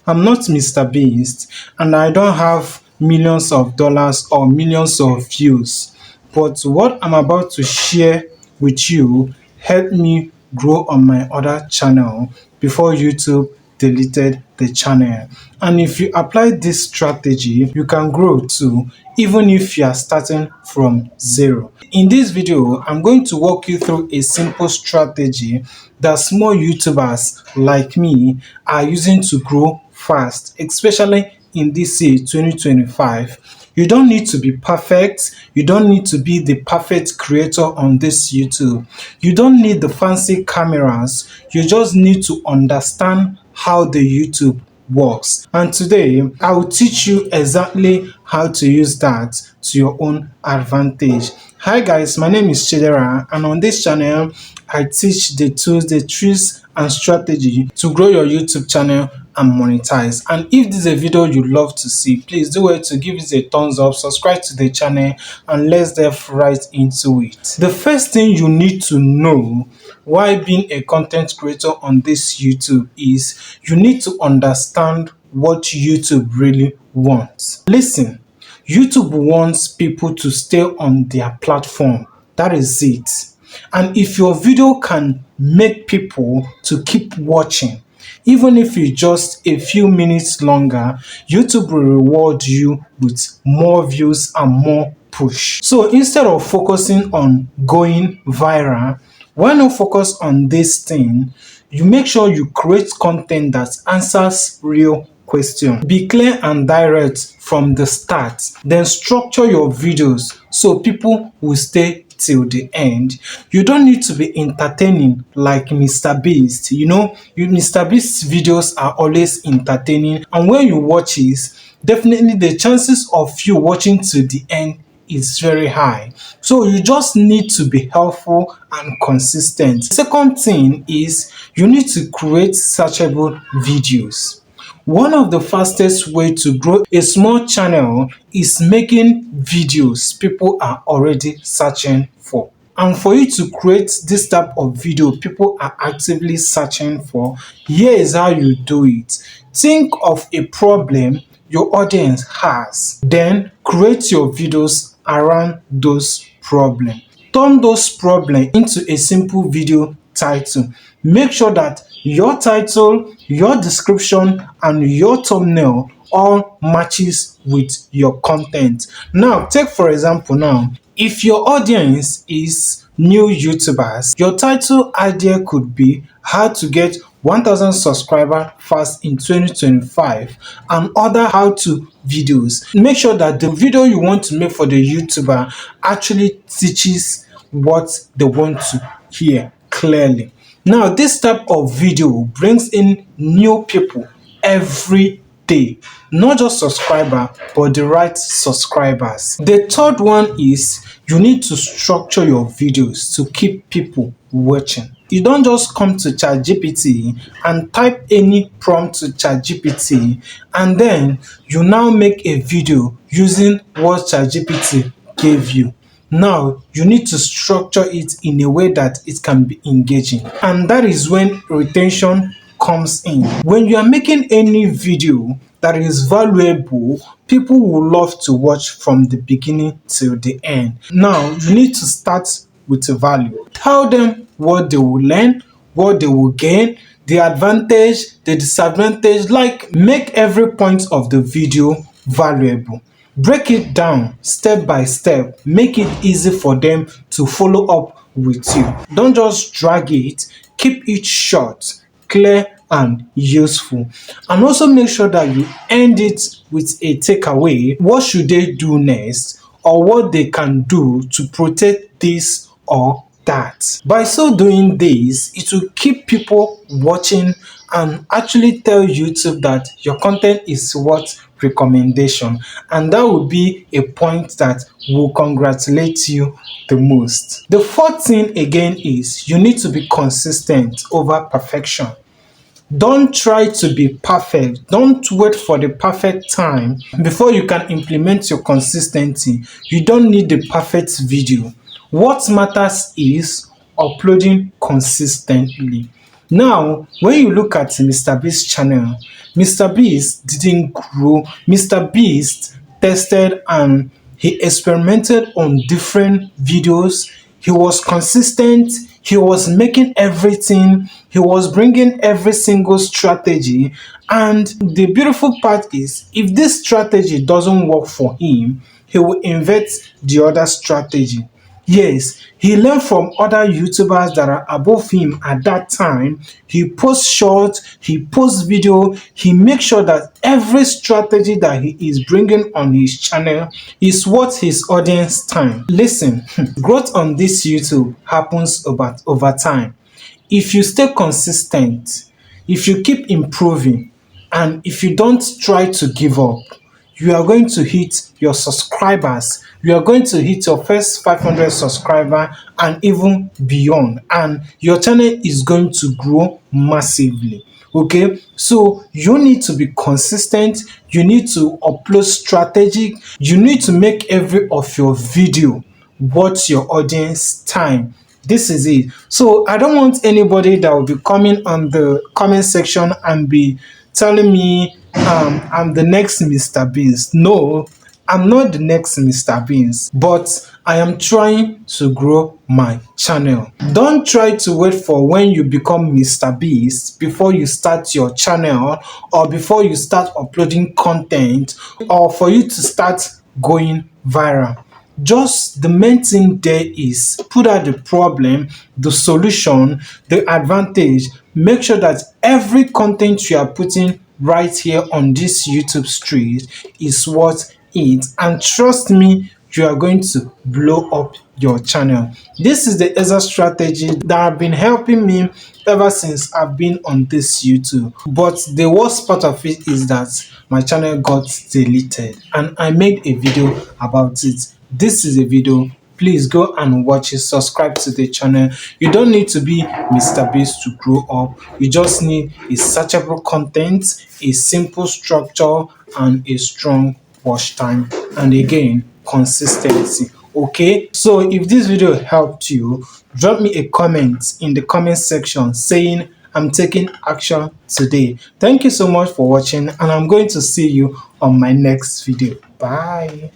I'm not Mr. Beast and I don't have millions of dollars or millions of views. But what I'm about to share with you helped me grow on my other channel before YouTube deleted the channel. And if you apply this strategy, you can grow too, even if you are starting from zero. In this video, I'm going to walk you through a simple strategy that small YouTubers like me are using to grow fast, especially in this year 2025. You don't need to be perfect. You don't need to be the perfect creator on this YouTube. You don't need the fancy cameras. You just need to understand how the YouTube works. And today, I will teach you exactly how to use that to your own advantage. Hi guys, my name is Chidera, and on this channel, I teach the tools, the tricks, and strategy to grow your YouTube channel and monetize. And if this is a video you love to see, please do it to give it a thumbs up, subscribe to the channel, and let's dive right into it. The first thing you need to know why being a content creator on this YouTube is you need to understand what YouTube really wants. Listen, YouTube wants people to stay on their platform. That is it. And if your video can make people to keep watching, even if it's just a few minutes longer, YouTube will reward you with more views and more push. So instead of focusing on going viral, why not focus on this thing? You make sure you create content that answers real questions. Be clear and direct from the start. Then structure your videos so people will stay till the end. You don't need to be entertaining like MrBeast. MrBeast's videos are always entertaining, and when you watch it, definitely the chances of you watching to the end is very high. So you just need to be helpful and consistent. The second thing is you need to create searchable videos. One of the fastest way to grow a small channel is making videos people are already searching for. And for you to create this type of video people are actively searching for, here is how you do it. Think of a problem your audience has, then create your videos around those problems. Turn those problems into a simple video title. Make sure that your title, your description, and your thumbnail all matches with your content. Now, take for example now, if your audience is new YouTubers, your title idea could be how to get 1,000 subscribers fast in 2025 and other how-to videos. Make sure that the video you want to make for the YouTuber actually teaches what they want to hear clearly. Now, this type of video brings in new people every day, not just subscribers, but the right subscribers. The third one is you need to structure your videos to keep people watching. You don't just come to ChatGPT and type any prompt to ChatGPT and then you now make a video using what ChatGPT gave you. Now, you need to structure it in a way that it can be engaging. And that is when retention comes in. When you are making any video that is valuable, people will love to watch from the beginning till the end. Now, you need to start with a value. Tell them what they will learn, what they will gain, the advantage, the disadvantage. Like, make every point of the video valuable. Break it down step by step. Make it easy for them to follow up with you. Don't just drag it. Keep it short, clear, and useful. And also make sure that you end it with a takeaway. What should they do next, or what they can do to protect this or that. By so doing this, it will keep people watching and actually tell YouTube that your content is worth recommendation, and that will be a point that will congratulate you the most. The fourth thing again is you need to be consistent over perfection. Don't try to be perfect. Don't wait for the perfect time before you can implement your consistency. You don't need the perfect video. What matters is uploading consistently. Now, when you look at MrBeast channel, MrBeast didn't grow. MrBeast tested and he experimented on different videos. He was consistent. He was making everything. He was bringing every single strategy. And the beautiful part is, if this strategy doesn't work for him, he will invent the other strategy. Yes, he learned from other YouTubers that are above him at that time. He posts short, he posts video, he makes sure that every strategy that he is bringing on his channel is worth his audience time. Listen, growth on this YouTube happens over time. If you stay consistent, if you keep improving, and if you don't try to give up, you are going to hit your subscribers. You are going to hit your first 500 subscriber and even beyond. And your channel is going to grow massively. Okay, so you need to be consistent. You need to upload strategic. You need to make every of your video worth your audience time. This is it. So I don't want anybody that will be coming on the comment section and be telling me I'm the next MrBeast. No, I'm not the next MrBeast, but I am trying to grow my channel. Don't try to wait for when you become MrBeast before you start your channel, or before you start uploading content, or for you to start going viral. Just the main thing there is put out the problem, the solution, the advantage. Make sure that every content you are putting right here on this YouTube street is worth it. And trust me, you are going to blow up your channel. This is the exact strategy that have been helping me ever since I've been on this YouTube. But the worst part of it is that my channel got deleted and I made a video about it. This is a video. Please go and watch it. Subscribe to the channel. You don't need to be MrBeast to grow up. You just need a searchable content, a simple structure, and a strong watch time. And again, consistency. Okay, so if this video helped you, drop me a comment in the comment section saying I'm taking action today. Thank you so much for watching, and I'm going to see you on my next video. Bye.